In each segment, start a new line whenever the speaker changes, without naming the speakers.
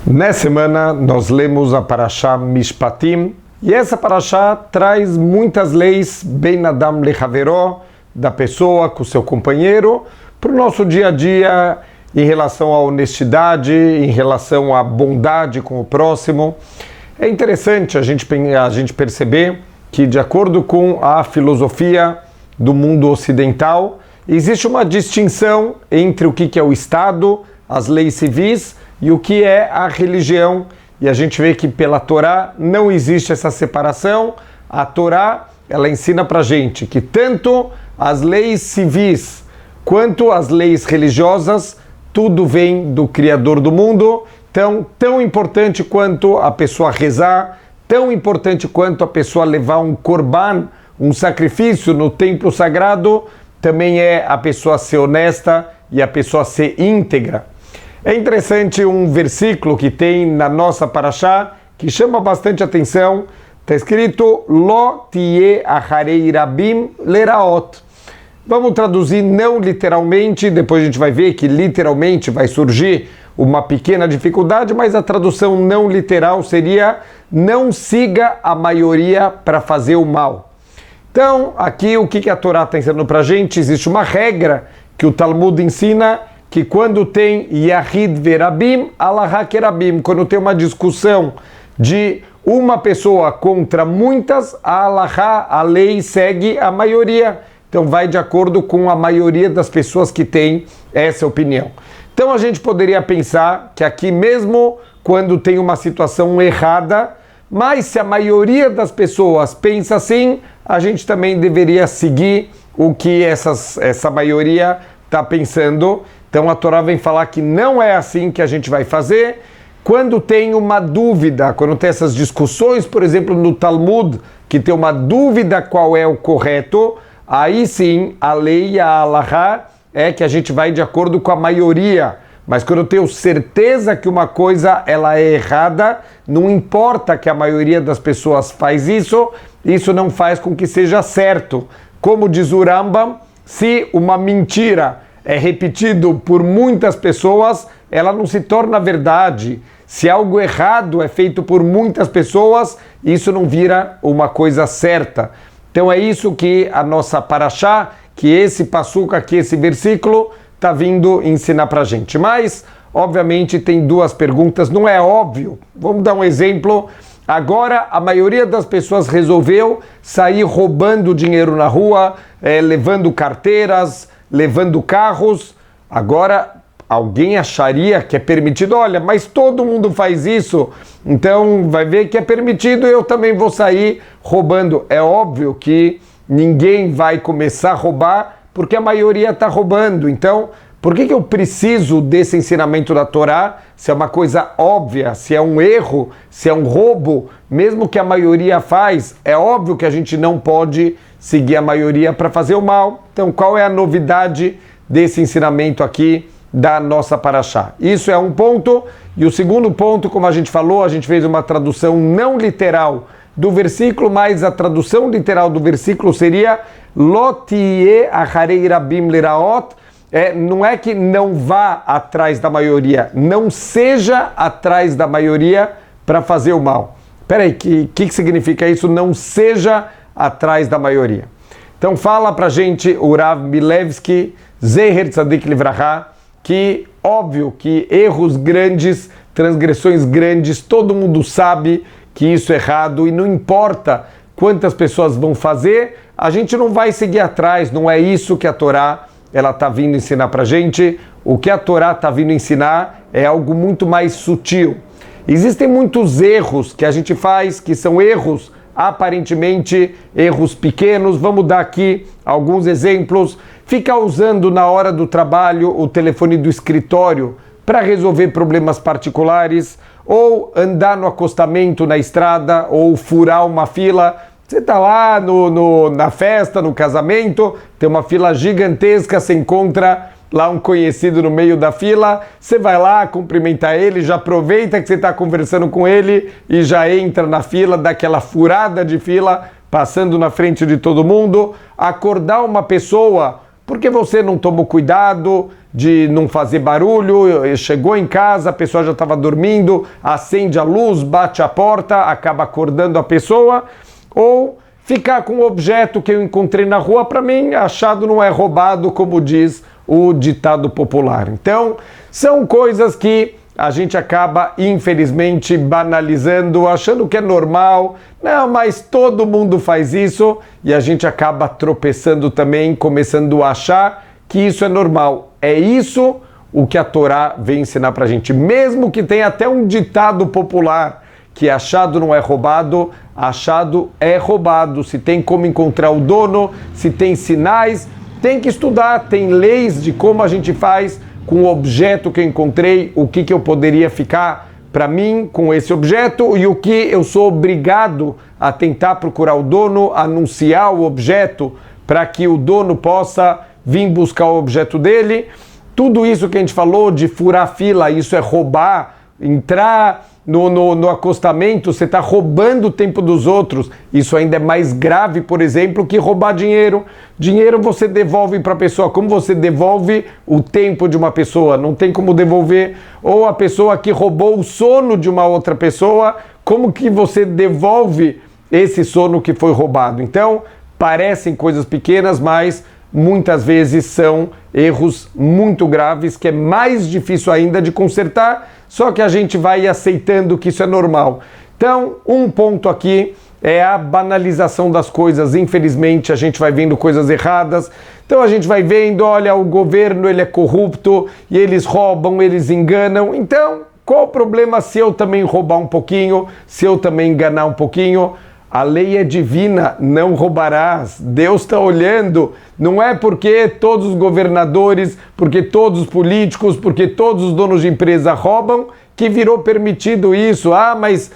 Nessa semana nós lemos a Parashá Mishpatim e essa Parashá traz muitas leis Ben Adam Lechaveró, da pessoa com o seu companheiro, para o nosso dia a dia em relação à honestidade, em relação à bondade com o próximo. É interessante a gente perceber que, de acordo com a filosofia do mundo ocidental, existe uma distinção entre o que é o Estado, as leis civis, e o que é a religião. E a gente vê que pela Torá não existe essa separação. A Torá, ela ensina pra gente que tanto as leis civis quanto as leis religiosas, tudo vem do Criador do mundo. Então, tão importante quanto a pessoa rezar, tão importante quanto a pessoa levar um korban, um sacrifício no templo sagrado, também é a pessoa ser honesta e a pessoa ser íntegra. É interessante um versículo que tem na nossa Parashá, que chama bastante atenção. Está escrito, Lo tie acharei rabim leraot. Vamos traduzir não literalmente, depois a gente vai ver que literalmente vai surgir uma pequena dificuldade, mas a tradução não literal seria, não siga a maioria para fazer o mal. Então, aqui o que a Torá está ensinando para a gente? Existe uma regra que o Talmud ensina, que quando tem Yahid verabim, Alahá kerabim, quando tem uma discussão de uma pessoa contra muitas, a Alahá, a lei, segue a maioria. Então vai de acordo com a maioria das pessoas que tem essa opinião. Então a gente poderia pensar que aqui mesmo quando tem uma situação errada, mas se a maioria das pessoas pensa assim, a gente também deveria seguir o que essa maioria está pensando. Então a Torá vem falar que não é assim que a gente vai fazer. Quando tem uma dúvida, quando tem essas discussões, por exemplo, no Talmud, que tem uma dúvida qual é o correto, aí sim a lei e a Alahá é que a gente vai de acordo com a maioria. Mas quando eu tenho certeza que uma coisa ela é errada, não importa que a maioria das pessoas faz isso, isso não faz com que seja certo. Como diz o Rambam, se uma mentira é repetido por muitas pessoas, ela não se torna verdade. Se algo errado é feito por muitas pessoas, isso não vira uma coisa certa. Então é isso que a nossa Parashá, que esse passuca aqui, esse versículo, está vindo ensinar para a gente. Mas, obviamente, tem duas perguntas, não é óbvio. Vamos dar um exemplo. Agora, a maioria das pessoas resolveu sair roubando dinheiro na rua, levando carteiras, levando carros. Agora, alguém acharia que é permitido? Olha, mas todo mundo faz isso, então vai ver que é permitido, eu também vou sair roubando. É óbvio que ninguém vai começar a roubar porque a maioria está roubando. Então, por que eu preciso desse ensinamento da Torá? Se é uma coisa óbvia, se é um erro, se é um roubo, mesmo que a maioria faz, é óbvio que a gente não pode seguir a maioria para fazer o mal. Então, qual é a novidade desse ensinamento aqui da nossa Parashá? Isso é um ponto. E o segundo ponto, como a gente falou, a gente fez uma tradução não literal do versículo, mas a tradução literal do versículo seria Lo tie acharei rabim leraot. Não é que não vá atrás da maioria, não seja atrás da maioria para fazer o mal. Peraí, que significa isso? Não seja atrás da maioria. Então fala pra gente o Rav Milevski, Zeher Tzadik Livrahá, que óbvio que erros grandes, transgressões grandes, todo mundo sabe que isso é errado e não importa quantas pessoas vão fazer, a gente não vai seguir atrás, não é isso que a Torá ela está vindo ensinar pra gente. O que a Torá está vindo ensinar é algo muito mais sutil. Existem muitos erros que a gente faz, que são erros aparentemente erros pequenos. Vamos dar aqui alguns exemplos. Ficar usando na hora do trabalho o telefone do escritório para resolver problemas particulares, ou andar no acostamento na estrada, ou furar uma fila. Você está lá na festa, no casamento, tem uma fila gigantesca, você encontra lá um conhecido no meio da fila, você vai lá cumprimentar ele, já aproveita que você está conversando com ele e já entra na fila, dá aquela furada de fila, passando na frente de todo mundo. Acordar uma pessoa porque você não tomou cuidado de não fazer barulho, chegou em casa, a pessoa já estava dormindo, acende a luz, bate a porta, acaba acordando a pessoa, ou ficar com um objeto que eu encontrei na rua, para mim, achado não é roubado, como diz o ditado popular. Então, são coisas que a gente acaba, infelizmente, banalizando, achando que é normal. Não, mas todo mundo faz isso e a gente acaba tropeçando também, começando a achar que isso é normal. É isso o que a Torá vem ensinar pra gente. Mesmo que tenha até um ditado popular que achado não é roubado, achado é roubado. Se tem como encontrar o dono, se tem sinais, tem que estudar, tem leis de como a gente faz com o objeto que eu encontrei, o que eu poderia ficar para mim com esse objeto e o que eu sou obrigado a tentar procurar o dono, anunciar o objeto para que o dono possa vir buscar o objeto dele. Tudo isso que a gente falou de furar fila, isso é roubar, entrar no acostamento, você está roubando o tempo dos outros. Isso ainda é mais grave, por exemplo, que roubar dinheiro. Dinheiro você devolve para a pessoa. Como você devolve o tempo de uma pessoa? Não tem como devolver. Ou a pessoa que roubou o sono de uma outra pessoa, como que você devolve esse sono que foi roubado? Então, parecem coisas pequenas, mas muitas vezes são erros muito graves, que é mais difícil ainda de consertar, só que a gente vai aceitando que isso é normal. Então, um ponto aqui é a banalização das coisas. Infelizmente, a gente vai vendo coisas erradas. Então, a gente vai vendo, olha, o governo ele é corrupto, e eles roubam, eles enganam. Então, qual o problema se eu também roubar um pouquinho, se eu também enganar um pouquinho? A lei é divina, não roubarás. Deus está olhando. Não é porque todos os governadores, porque todos os políticos, porque todos os donos de empresa roubam, que virou permitido isso. Ah, mas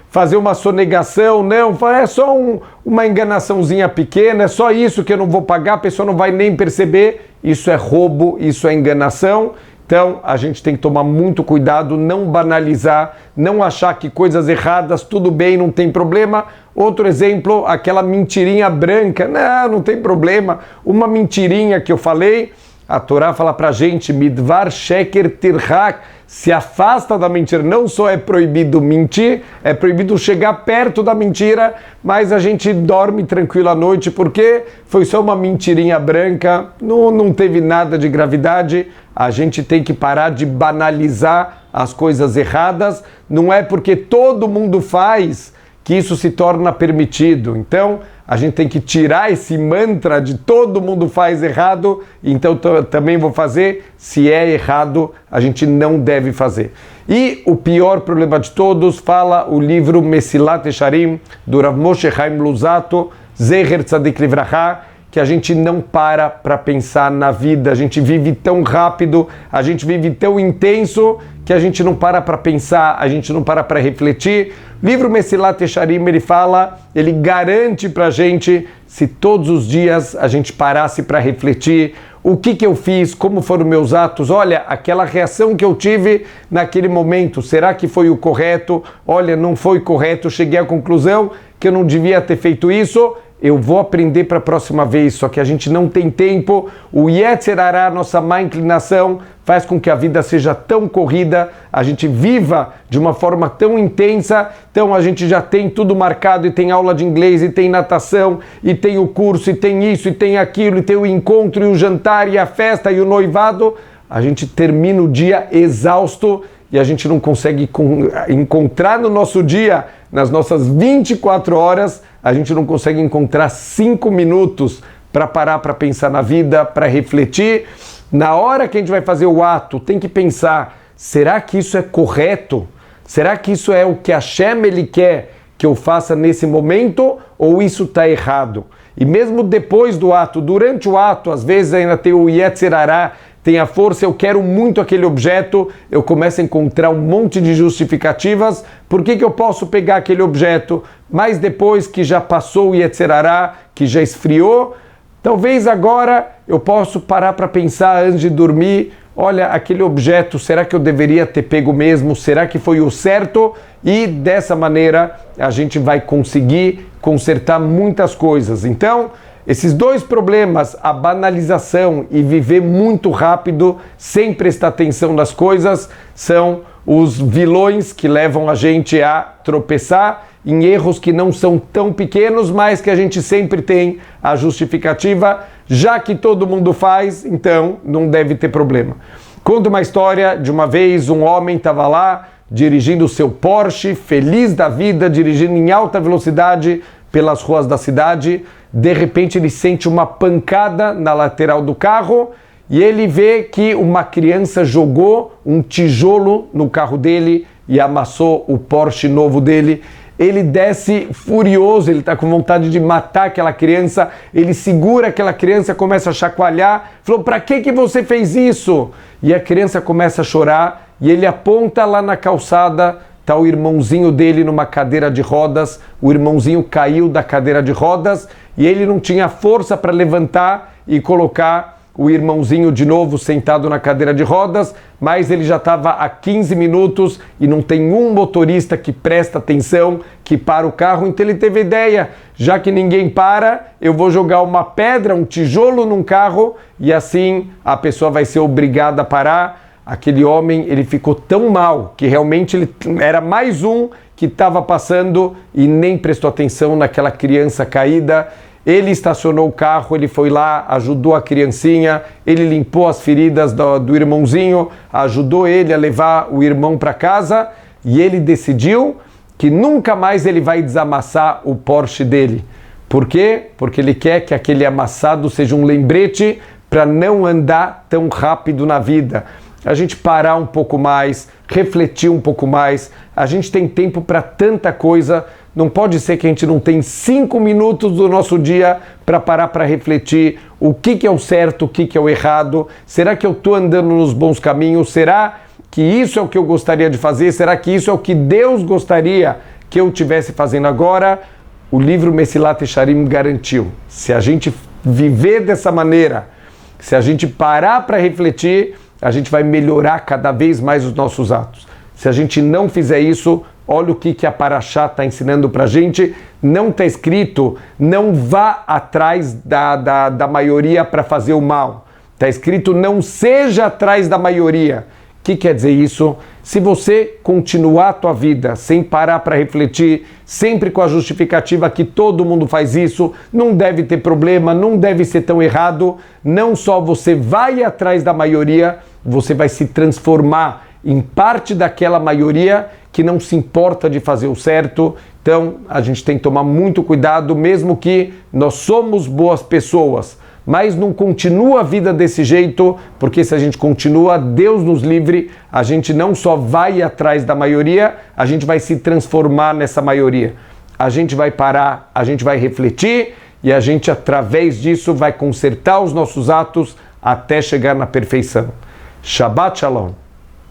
fazer uma sonegação, não, é só uma enganaçãozinha pequena, é só isso que eu não vou pagar, a pessoa não vai nem perceber. Isso é roubo, isso é enganação. Então, a gente tem que tomar muito cuidado, não banalizar, não achar que coisas erradas, tudo bem, não tem problema. Outro exemplo, aquela mentirinha branca, não tem problema. Uma mentirinha que eu falei, a Torá fala pra gente, Midvar Sheker Tirhak, se afasta da mentira. Não só é proibido mentir, é proibido chegar perto da mentira, mas a gente dorme tranquilo à noite porque foi só uma mentirinha branca, não teve nada de gravidade. A gente tem que parar de banalizar as coisas erradas. Não é porque todo mundo faz que isso se torna permitido. Então, a gente tem que tirar esse mantra de todo mundo faz errado, então também vou fazer. Se é errado, a gente não deve fazer. E o pior problema de todos, fala o livro Mesilat Yesharim, do Rav Moshe Chaim Luzzatto, Zecher Tzadik Livracha, que a gente não para pensar na vida, a gente vive tão rápido, a gente vive tão intenso, que a gente não para pensar, a gente não para refletir. O livro Mesilat Yesharim, ele fala, ele garante pra gente, se todos os dias a gente parasse para refletir, o que eu fiz, como foram meus atos, olha, aquela reação que eu tive naquele momento, será que foi o correto? Olha, não foi correto, cheguei à conclusão que eu não devia ter feito isso. Eu vou aprender para a próxima vez, só que a gente não tem tempo. O Yetzer Hará, nossa má inclinação, faz com que a vida seja tão corrida, a gente viva de uma forma tão intensa. Então a gente já tem tudo marcado, e tem aula de inglês, e tem natação, e tem o curso, e tem isso, e tem aquilo, e tem o encontro, e o jantar, e a festa, e o noivado. A gente termina o dia exausto e a gente não consegue encontrar no nosso dia, nas nossas 24 horas, a gente não consegue encontrar 5 minutos para parar para pensar na vida, para refletir. Na hora que a gente vai fazer o ato, tem que pensar, será que isso é correto? Será que isso é o que Hashem ele quer que eu faça nesse momento, ou isso está errado? E mesmo depois do ato, durante o ato, às vezes ainda tem o Yetzer Hará, tem a força, eu quero muito aquele objeto, eu começo a encontrar um monte de justificativas, por que eu posso pegar aquele objeto, mas depois que já passou o Yetzer Hará, que já esfriou, talvez agora eu posso parar para pensar antes de dormir, olha, aquele objeto, será que eu deveria ter pego mesmo, será que foi o certo? E dessa maneira a gente vai conseguir consertar muitas coisas. Então, Esses dois problemas, a banalização e viver muito rápido, sem prestar atenção nas coisas, são os vilões que levam a gente a tropeçar em erros que não são tão pequenos, mas que a gente sempre tem a justificativa, já que todo mundo faz, então não deve ter problema. Conto uma história de uma vez, um homem estava lá dirigindo o seu Porsche, feliz da vida, dirigindo em alta velocidade pelas ruas da cidade. De repente ele sente uma pancada na lateral do carro e ele vê que uma criança jogou um tijolo no carro dele e amassou o Porsche novo dele. Ele desce furioso, ele está com vontade de matar aquela criança, ele segura aquela criança, começa a chacoalhar, falou, para que você fez isso? E a criança começa a chorar e ele aponta lá na calçada, está o irmãozinho dele numa cadeira de rodas, o irmãozinho caiu da cadeira de rodas e ele não tinha força para levantar e colocar o irmãozinho de novo sentado na cadeira de rodas, mas ele já estava há 15 minutos e não tem um motorista que presta atenção, que para o carro, então ele teve ideia, já que ninguém para, eu vou jogar uma pedra, um tijolo num carro e assim a pessoa vai ser obrigada a parar. Aquele homem, ele ficou tão mal que realmente ele era mais um que estava passando e nem prestou atenção naquela criança caída. Ele estacionou o carro, ele foi lá, ajudou a criancinha, ele limpou as feridas do irmãozinho, ajudou ele a levar o irmão para casa e ele decidiu que nunca mais ele vai desamassar o Porsche dele. Por quê? Porque ele quer que aquele amassado seja um lembrete para não andar tão rápido na vida. A gente parar um pouco mais, refletir um pouco mais, a gente tem tempo para tanta coisa, não pode ser que a gente não tenha 5 minutos do nosso dia para parar para refletir o que é o certo, o que é o errado, será que eu estou andando nos bons caminhos, será que isso é o que eu gostaria de fazer, será que isso é o que Deus gostaria que eu estivesse fazendo agora? O livro Mesilat Yesharim garantiu, se a gente viver dessa maneira, se a gente parar para refletir, a gente vai melhorar cada vez mais os nossos atos. Se a gente não fizer isso, olha o que a Parashá está ensinando para a gente. Não está escrito, não vá atrás da maioria para fazer o mal. Está escrito, não seja atrás da maioria. O que quer dizer isso? Se você continuar a tua vida sem parar para refletir, sempre com a justificativa que todo mundo faz isso, não deve ter problema, não deve ser tão errado, não só você vai atrás da maioria, você vai se transformar em parte daquela maioria que não se importa de fazer o certo. Então a gente tem que tomar muito cuidado, mesmo que nós somos boas pessoas, mas não continua a vida desse jeito, porque se a gente continua, Deus nos livre, a gente não só vai atrás da maioria, a gente vai se transformar nessa maioria. A gente vai parar, a gente vai refletir e a gente, através disso, vai consertar os nossos atos até chegar na perfeição. Shabbat Shalom.